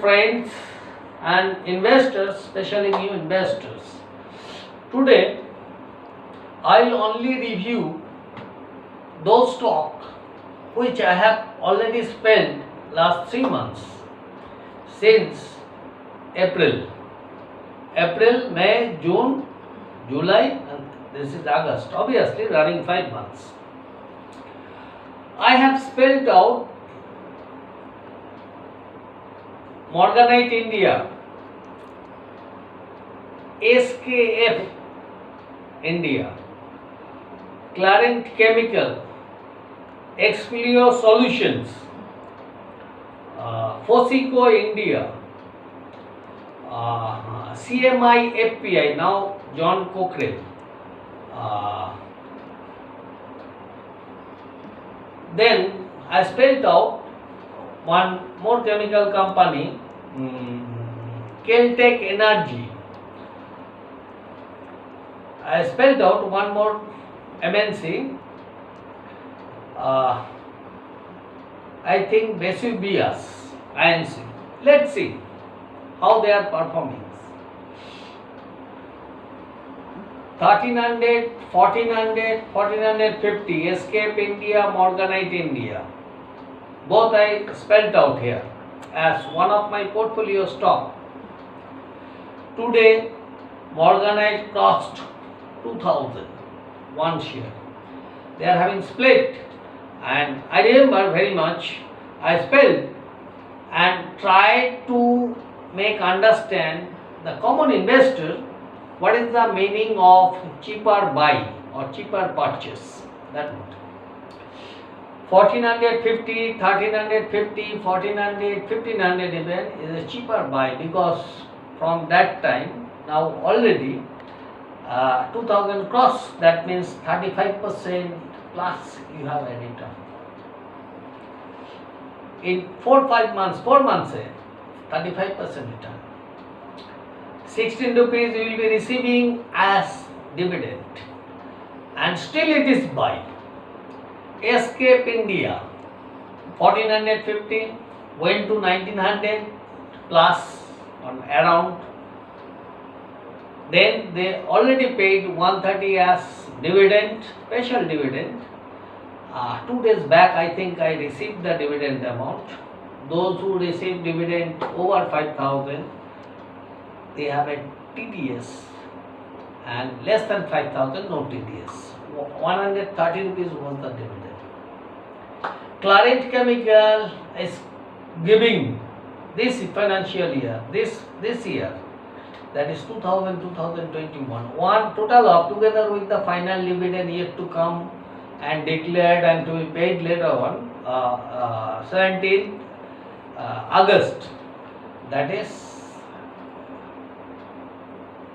friends and investors, especially new investors. Today I will only review those stocks which I have already spent last 3 months since April, May, June, July, and this is August, obviously running 5 months. I have spelled out Morganite India, SKF India, Clarent Chemical, Explio Solutions, Foseco India, CMI FPI, now John Cochrane. Then I spelled out one more chemical company, Caltech Energy. I spelled out one more MNC, I think Vesuvius INC. Let's see how they are performing. 1300, 1400, 1450, Escape India, Morganite India. Both I spelled out here as one of my portfolio stock. Today Morganite cost 2000 one share. They are having split, and I remember very much I spelled and tried to make understand the common investor what is the meaning of cheaper buy or cheaper purchase. That what 1450, 1350, 1400, 1500 even is a cheaper buy, because from that time now already 2000 cross, that means 35% plus you have a return. In 4 months, 35% return. 16 rupees you will be receiving as dividend, and still it is buy. Escape India 1450 went to 1900 plus on around. Then they already paid 130 as dividend, special dividend. 2 days back I think I received the dividend amount. Those who receive dividend over 5000, they have a TDS, and less than 5000 no TDS. 130 rupees was the dividend. Clarent Chemical is giving this financial year, this year, that is 2021, one total of, together with the final dividend yet to come and declared and to be paid later on, 17th August, that is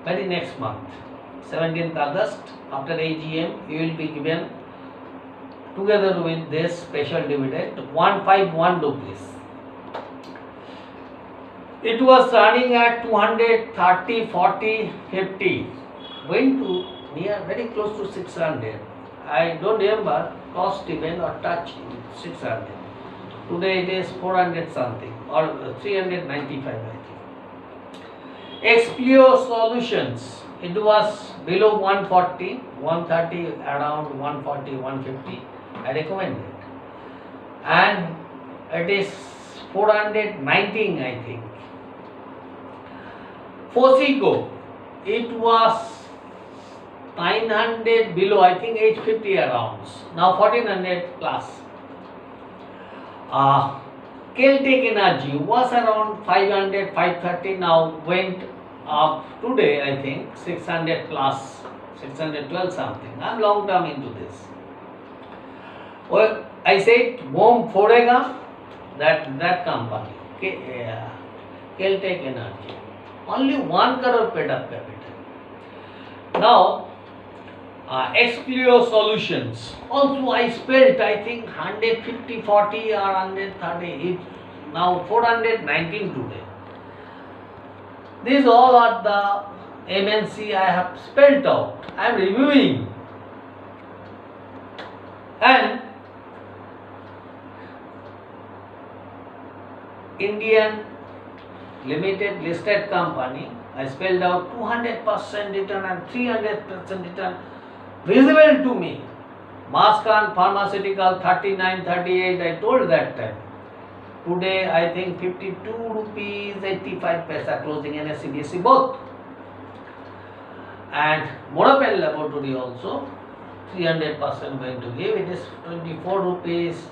very next month, 17th August, after AGM you will be given together with this special dividend 151 rupees. It was running at 230, 40, 50, went to near very close to 600. I don't remember cost even or touch 600. Today it is 400 something or 395 I think. Explio Solutions, it was below 140, 130, around 140, 150. I recommend it, and it is 419 I think. Foseco, it was 900 below, I think 850 around, now 1400 plus. Caltech Energy was around 500, 530, now went up today I think 600 plus, 612 something. I am long term into this. Well, I said Boom Forega, that company, Caltech Energy, only 1 crore paid up capital. Now, Explio Solutions, also I spent I think 150, 40 or 130, it's now 419 today. These all are the MNC I have spelled out. I am reviewing, and Indian limited listed company. I spelled out 200% return and 300% return visible to me. Maskan Pharmaceutical 39, 38, I told that time. Today I think 52 rupees 85 paisa closing NSE BSE both. And Modapen Laboratory also 300% going to give. It is 24 rupees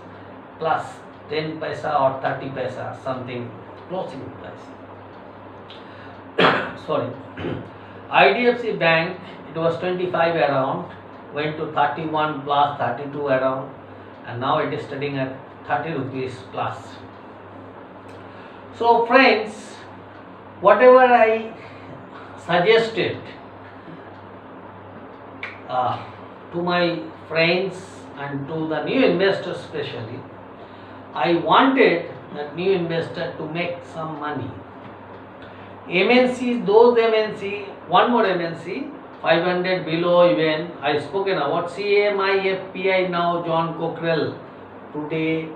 plus 10 paisa or 30 paisa something closing price. Sorry. IDFC Bank, it was 25 around, went to 31 plus 32 around, and now it is trading at 30 rupees plus. So friends, whatever I suggested to my friends and to the new investors especially, I wanted that new investor to make some money. MNCs, those MNC, one more MNC, 500 below even, I spoken about CMI, FPI now, John Cockrell, today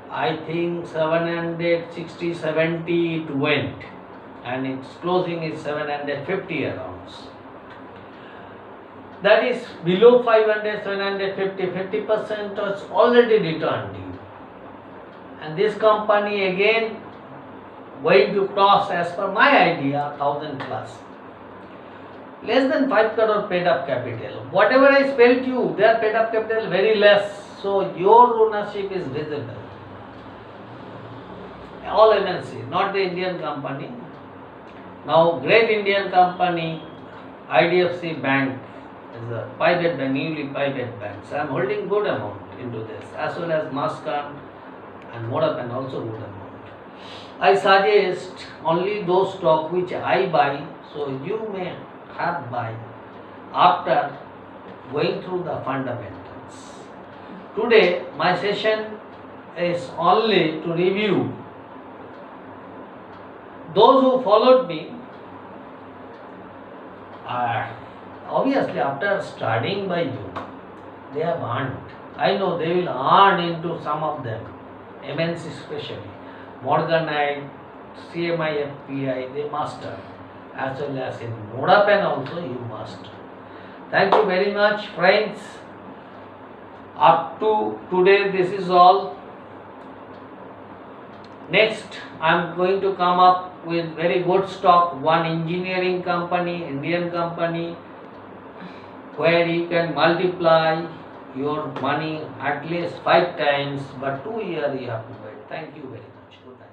I think 760, 70 it went, and its closing is 750 around. That is below 500, 750, 50% was already returned you. And this company again going to cross, as per my idea, 1000 plus. Less than 5 crore paid up capital. Whatever I spelled you, their paid up capital very less. So your ownership is visible. All MNC, not the Indian company. Now great Indian company, IDFC Bank is a private bank, newly private bank. So I am holding good amount into this, as well as Maskan and Modapen also good amount. I suggest only those stock which I buy, so you may have buy after going through the fundamentals. Today my session is only to review. Those who followed me, obviously after studying by you, they have earned. I know they will earn into some of them, MNC especially. Morganite, CMI, FPI, they master, as well as in Modapen also you master. Thank you very much, friends. Up to today this is all. Next I am going to come up with very good stock, one engineering company, Indian company, where you can multiply your money at least 5 times, but 2 years you have to wait. Thank you very much. Good night.